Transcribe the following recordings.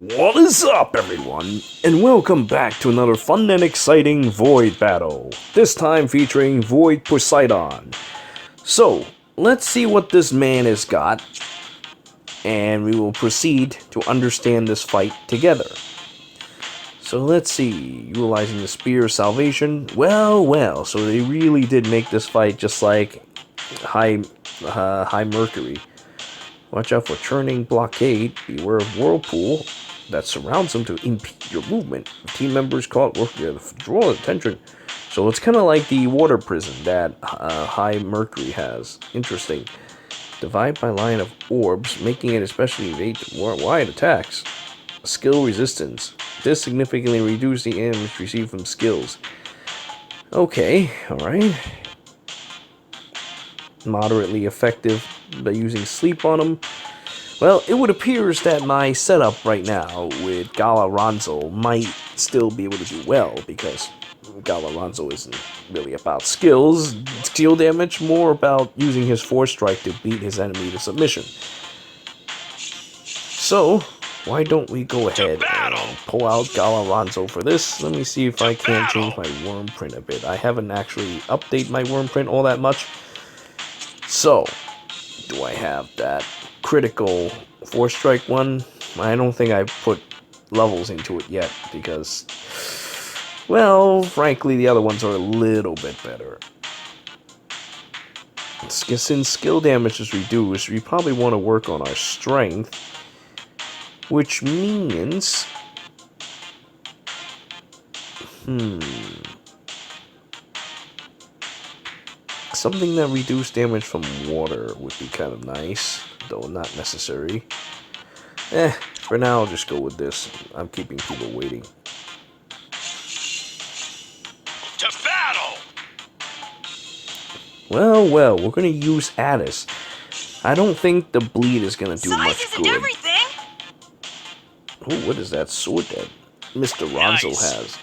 What is up, everyone, and welcome back to another fun and exciting Void battle, this time featuring Void Poseidon. So, let's see what this man has got, and we will proceed to understand this fight together. So let's see, utilizing the Spear of Salvation, well, so they really did make this fight just like High Mercury. Watch out for Churning Blockade, beware of Whirlpool that surrounds them to impede your movement. Team members caught working to draw attention. So it's kind of like the water prison that High Mercury has. Interesting. Divide by line of orbs, making it especially evade wide attacks. Skill resistance. This significantly reduces the damage received from skills. Okay, alright. Moderately effective by using sleep on them. Well, it would appear that my setup right now with Galaranzo might still be able to do well, because Galaranzo isn't really about skill damage, more about using his Force Strike to beat his enemy to submission. So, why don't we go ahead and pull out Galaranzo for this? Let me see if I can change my worm print a bit. I haven't actually updated my worm print all that much. So, do I have that critical Force Strike one? I don't think I put levels into it yet because, well, frankly, the other ones are a little bit better. Since skill damage is reduced, we probably want to work on our strength, which means, something that reduced damage from water would be kind of nice, though not necessary. For now, I'll just go with this. I'm keeping people waiting. To battle! Well, we're gonna use Addis. I don't think the bleed is gonna do much good. Everything. Oh, what is that sword that Mr. Ronzo has?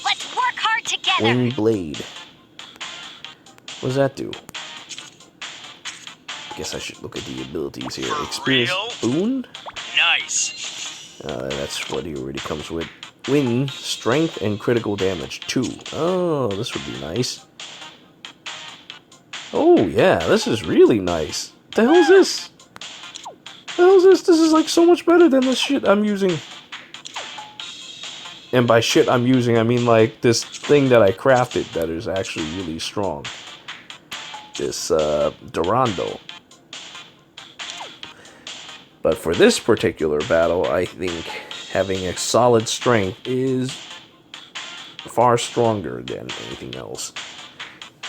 Let's work hard together. Wing Blade. What does that do? I guess I should look at the abilities here. Experience Boon? Nice. That's what he already comes with. Wing, Strength, and Critical Damage 2. Oh, this would be nice. Oh, yeah, this is really nice. What the hell is this? What the hell is this? This is like so much better than the shit I'm using. And by shit I'm using, I mean like this thing that I crafted that is actually really strong. This Durando. But for this particular battle, I think having a solid strength is far stronger than anything else.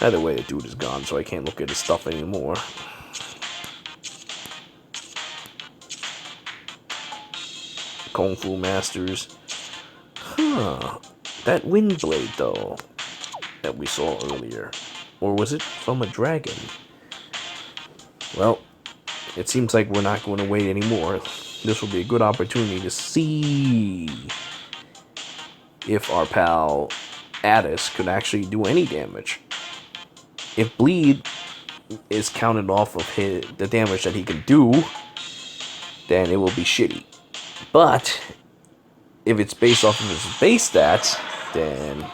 Either way, the dude is gone, so I can't look at his stuff anymore. Kung Fu Masters. Huh. That wind blade, though, that we saw earlier. Or was it from a dragon? Well, it seems like we're not going to wait anymore. This will be a good opportunity to see if our pal Addis could actually do any damage. If bleed is counted off of the damage that he can do, then it will be shitty. But if it's based off of his base stats, then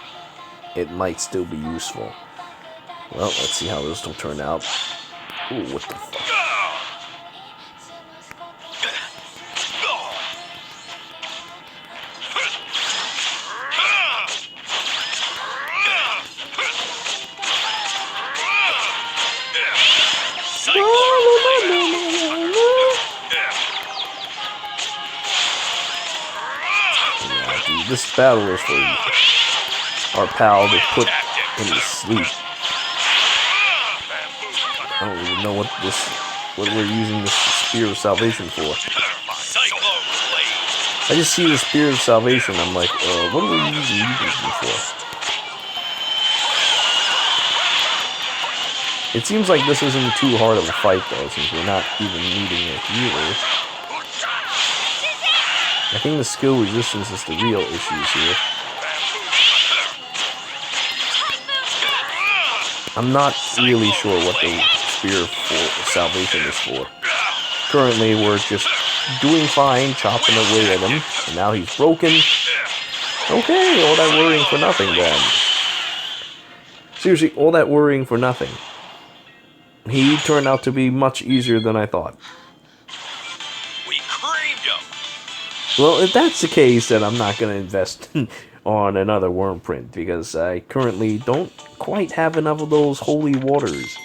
it might still be useful. Well, let's see how this will turn out. Ooh, what the fuck? This battle is for our pal to put him to sleep. I don't even know what we're using this Spear of Salvation for. I just see the Spear of Salvation, I'm like, what are we using this for? It seems like this isn't too hard of a fight though, since we're not even needing a healer. I think the skill resistance is the real issues here. I'm not really sure what the Spear of Salvation is for. currently we're just doing fine, chopping away at him. And now he's broken. Okay, all that worrying for nothing then. Seriously, all that worrying for nothing. He turned out to be much easier than I thought. We creamed him. Well, if that's the case, then I'm not going to invest on another worm print, because I currently don't quite have enough of those holy waters.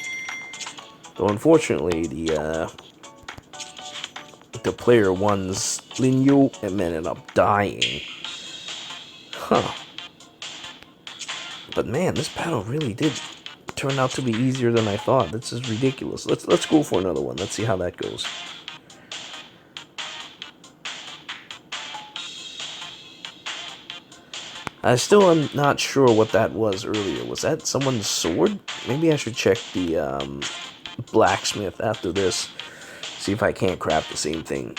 Though unfortunately, the player one's Linyu and ended up dying. Huh. But man, this battle really did turn out to be easier than I thought. This is ridiculous. Let's go for another one. Let's see how that goes. I still am not sure what that was earlier. Was that someone's sword? Maybe I should check the blacksmith after this. See if I can't craft the same thing.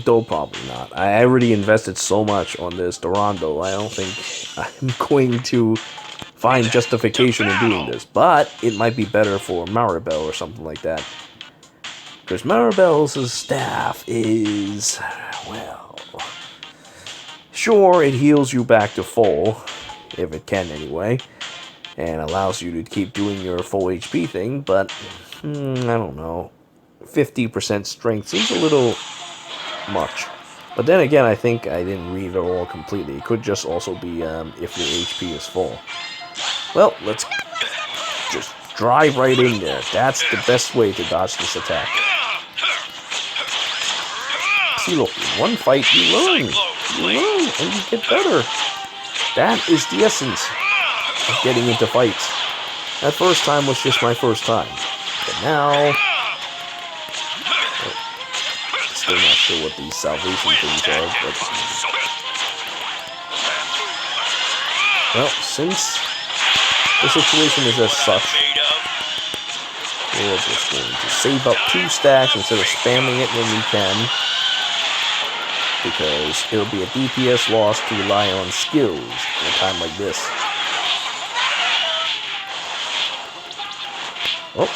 Though probably not. I already invested so much on this Durando. I don't think I'm going to find justification in doing this. But it might be better for Maribel or something like that. Because Maribel's staff is, well, sure, it heals you back to full, if it can anyway, and allows you to keep doing your full HP thing, but, I don't know, 50% strength seems a little much. But then again, I think I didn't read it all completely. It could just also be if your HP is full. Well, let's just drive right in there. That's the best way to dodge this attack. See, look, in one fight you learn. And you get better. That is the essence of getting into fights. That first time was just my first time. But now, still not sure what these salvation things are, but, well, since the situation is as such, we're just going to save up 2 stacks instead of spamming it when we can, because it'll be a DPS loss to rely on skills in a time like this. Oh.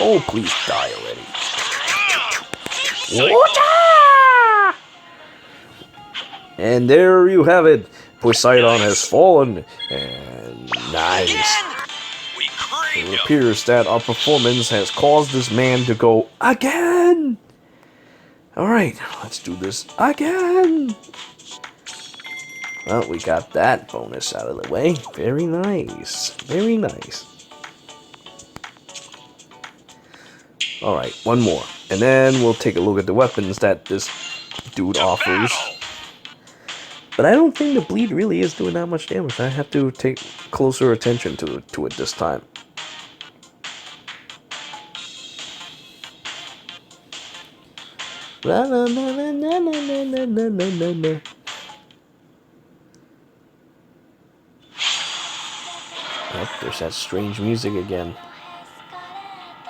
Oh, please die already. And there you have it. Poseidon has fallen. And nice. It appears that our performance has caused this man to go again. Alright, let's do this again. Well, we got that bonus out of the way. Very nice. Very nice. Alright, one more. And then we'll take a look at the weapons that this dude offers. But I don't think the bleed really is doing that much damage. I have to take closer attention to it this time. La la la la la la la la la la. Yep, there's that strange music again.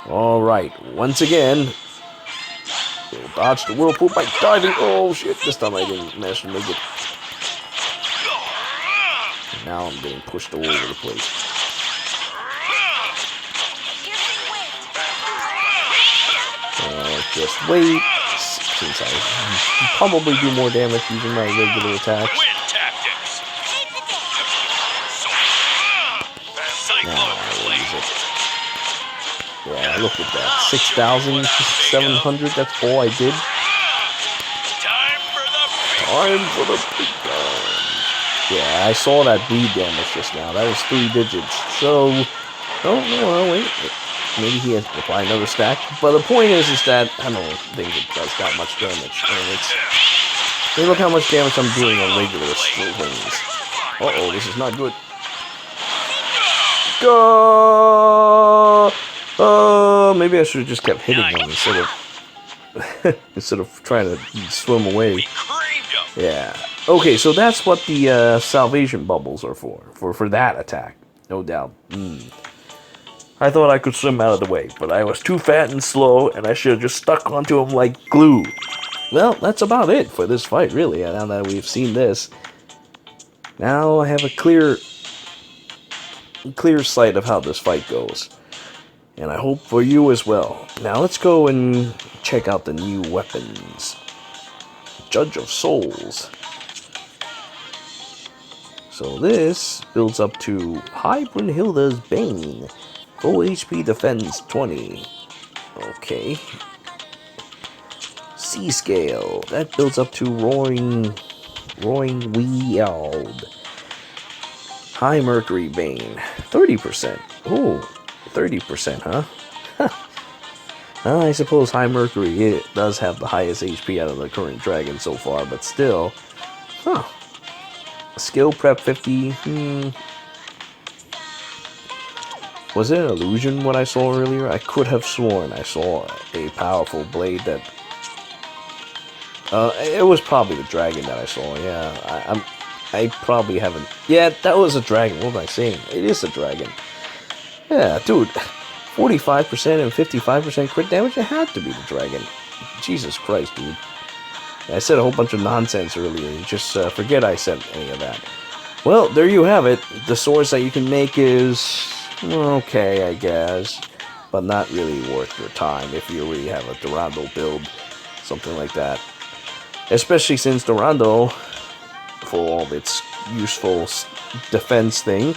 Alright, once again, we'll dodge the whirlpool by diving. Oh shit, this time I didn't manage to make it. And now I'm getting pushed all over the place. Just wait, since I probably do more damage using my regular attacks. Yeah, look at that. 6,700, that's all I did. Time for the big guns. Yeah, I saw that bleed damage just now. That was 3 digits. So, oh, no, wait. Maybe he has to apply another stack. But the point is that I don't think it does that much damage. And it's, hey, look how much damage I'm doing on regular things. Uh-oh, this is not good. Go! Maybe I should have just kept hitting him instead of trying to swim away. Yeah. Okay, so that's what the salvation bubbles are for that attack, no doubt. I thought I could swim out of the way, but I was too fat and slow, and I should have just stuck onto him like glue. well, that's about it for this fight, really. Now that we've seen this, now I have a clear sight of how this fight goes. And I hope for you as well. Now let's go and check out the new weapons. Judge of Souls. So this builds up to High Brunhilde's Bane. Full HP defense 20. Okay. Sea Scale. That builds up to Roaring Weald. High Mercury Bane. 30%. Ooh, 30%, huh? I suppose High Mercury, it does have the highest HP out of the current dragon so far, but still. Huh. Skill prep 50. Was it an illusion what I saw earlier? I could have sworn I saw a powerful blade that... it was probably the dragon that I saw, yeah. I probably haven't... Yeah, that was a dragon. What am I saying? It is a dragon. Yeah, dude. 45% and 55% crit damage? It had to be the dragon. Jesus Christ, dude. I said a whole bunch of nonsense earlier. You just forget I said any of that. Well, there you have it. The swords that you can make is... okay, I guess. But not really worth your time if you already have a Durando build. Something like that. Especially since Durando, for all of its useful defense thing,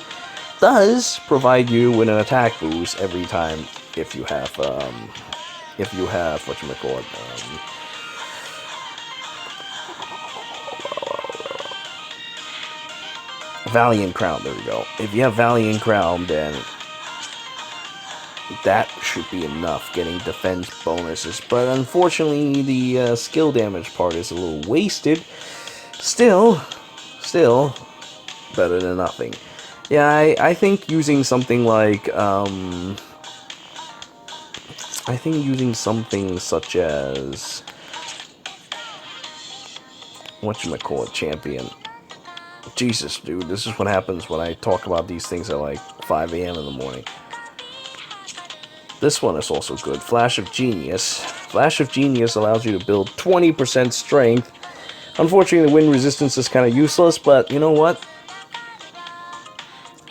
does provide you with an attack boost every time if you have whatchamacallit, Valiant Crown, there we go. If you have Valiant Crown, then that should be enough, getting defense bonuses. But unfortunately, the skill damage part is a little wasted. Still, better than nothing. Yeah, I think using something like, I think using something such as, whatchamacallit, champion. Jesus, dude, this is what happens when I talk about these things at like 5 a.m. in the morning. This one is also good. Flash of Genius. Flash of Genius allows you to build 20% strength. Unfortunately, the wind resistance is kind of useless, but you know what?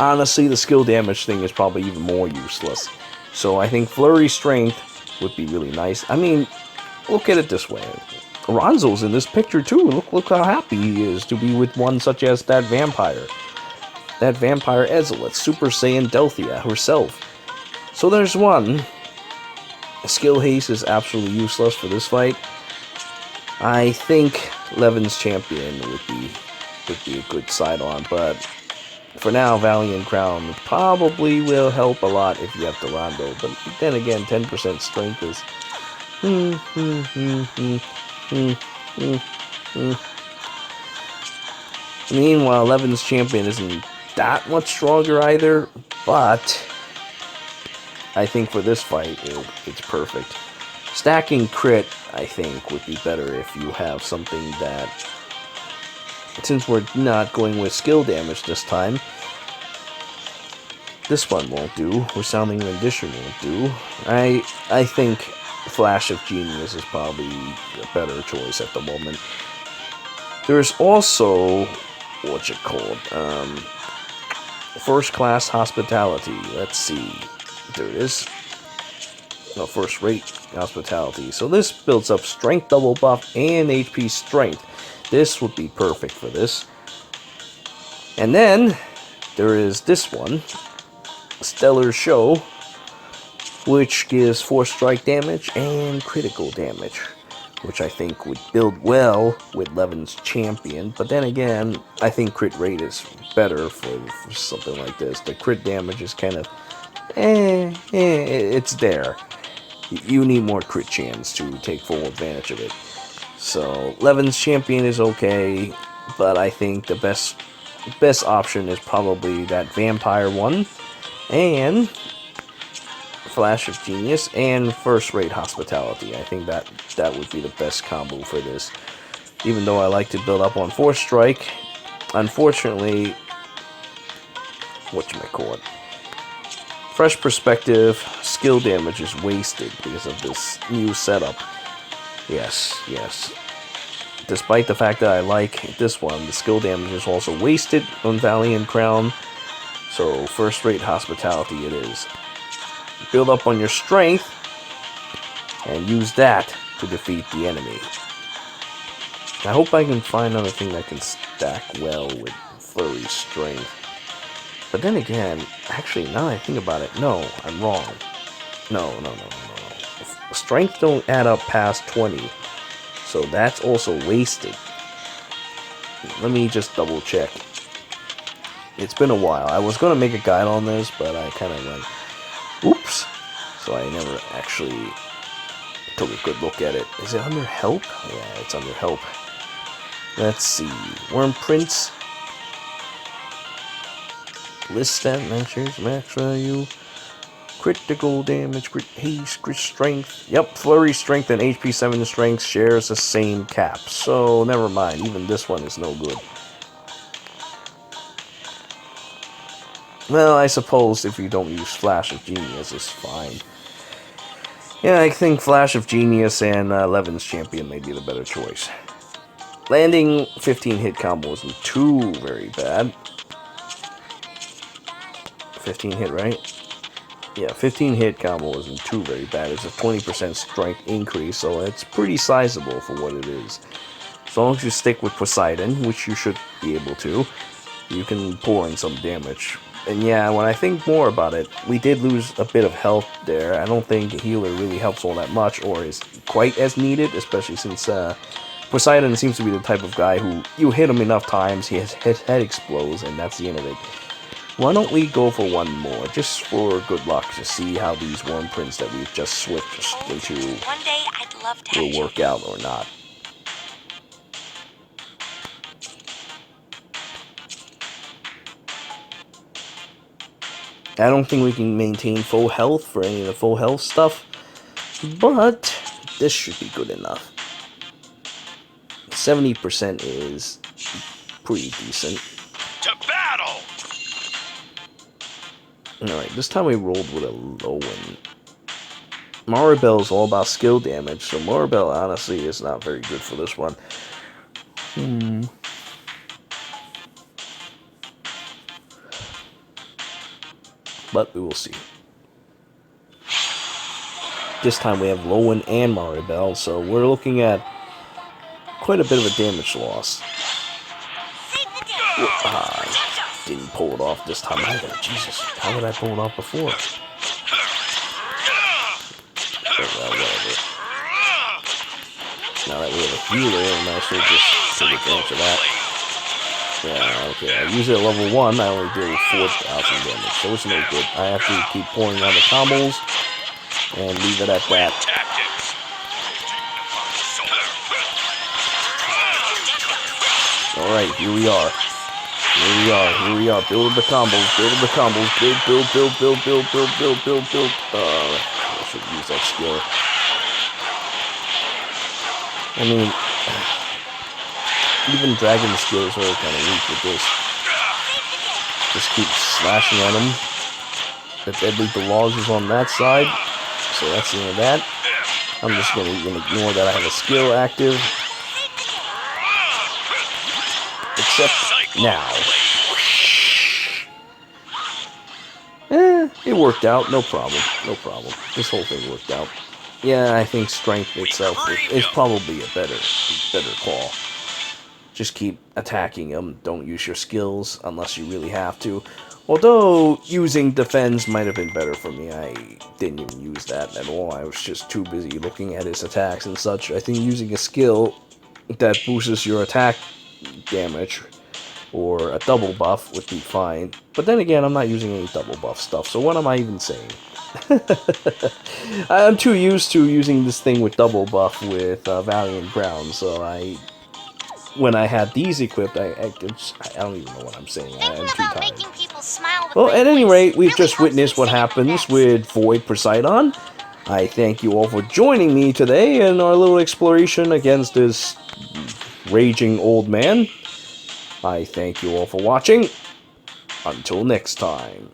Honestly, the skill damage thing is probably even more useless. So I think Flurry Strength would be really nice. I mean, look at it this way. Ronzo's in this picture too. Look how happy he is to be with one such as that vampire. That vampire Ezelith, Super Saiyan Delthea herself. So there's one. Skill haste is absolutely useless for this fight. I think Levin's champion would be a good side-on, but for now, Valiant Crown probably will help a lot if you have Durando. But then again, 10% strength is... Meanwhile, Levin's champion isn't that much stronger either, but I think for this fight, it's perfect. Stacking crit, I think, would be better if you have something that... Since we're not going with skill damage this time, this one won't do. Resounding Rendition won't do. I think Flash of Genius is probably a better choice at the moment. There's also, First Class Hospitality. Let's see. There it is. No, First Rate Hospitality. So this builds up Strength Double Buff and HP Strength. This would be perfect for this. And then there is this one, Stellar Show, which gives 4 strike damage and critical damage, which I think would build well with Levin's champion. But then again, I think crit rate is better for something like this. The crit damage is kind of, it's there. You need more crit chance to take full advantage of it. So, Levin's champion is okay, but I think the best option is probably that vampire one, and Flash of Genius, and First Rate Hospitality. I think that would be the best combo for this. Even though I like to build up on Force Strike, unfortunately, Fresh Perspective, skill damage is wasted because of this new setup. Yes. despite the fact that I like this one, the skill damage is also wasted on Valiant Crown. So first-rate hospitality it is. Build up on your strength and use that to defeat the enemy. I hope I can find another thing that can stack well with Flurry's strength. But then again, actually, now that I think about it, no, I'm wrong. No. Strength don't add up past 20, so that's also wasted. Let me just double check. It's been a while. I was going to make a guide on this, but I kind of went, oops. So I never actually took a good look at it. Is it under help? Yeah, it's under help. Let's see. Worm Prince. List stat matches max value. Critical damage, crit haste, crit strength. Yep, Flurry strength and HP 7 strength shares the same cap. So never mind. Even this one is no good. Well, I suppose if you don't use Flash of Genius, it's fine. Yeah, I think Flash of Genius and Levin's Champion may be the better choice. Landing 15 hit combo isn't too very bad. 15 hit, right? Yeah, 15 hit combo isn't too very bad. It's a 20% strength increase, so it's pretty sizable for what it is. As long as you stick with Poseidon, which you should be able to, you can pour in some damage. And yeah, when I think more about it, we did lose a bit of health there. I don't think a healer really helps all that much or is quite as needed, especially since Poseidon seems to be the type of guy who you hit him enough times, his head explodes, and that's the end of it. Why don't we go for one more, just for good luck, to see how these worm prints that we've just switched into One day I'd love to will work out or not. I don't think we can maintain full health for any of the full health stuff, but this should be good enough. 70% is pretty decent. To battle! Alright, this time we rolled with a low one. Maribel is all about skill damage, so Maribel honestly is not very good for this one. But we will see. This time we have Lowen and Maribel, so we're looking at quite a bit of a damage loss. Didn't pull it off this time either. Jesus, how did I pull it off before? Well, whatever. Now that we have a healer, I might as well just take advantage of that. Yeah, okay, I use it at level 1, I only deal with 4,000 damage, so it's no good. I have to keep pouring on the combos, and leave it at that. Alright, here we are. Here we are. Build the combos, build. I should use that skill. I mean, even dragon skills are kind of weak with this. Just keep slashing at him. The deadly Belage is on that side, so that's the end of that. I'm just going to ignore that I have a skill active. Except now. It worked out, no problem. This whole thing worked out. Yeah, I think strength itself is probably a better call. Just keep attacking him. Don't use your skills unless you really have to. Although, using defense might have been better for me. I didn't even use that at all. I was just too busy looking at his attacks and such. I think using a skill that boosts your attack damage or a double buff would be fine. But then again, I'm not using any double buff stuff, so what am I even saying? I'm too used to using this thing with double buff with Valiant Crown, so when I had these equipped, I don't even know what I'm saying. I'm too tired. Well, at any rate, we've just witnessed what happens with Void Poseidon. I thank you all for joining me today in our little exploration against this raging old man. I thank you all for watching. Until next time.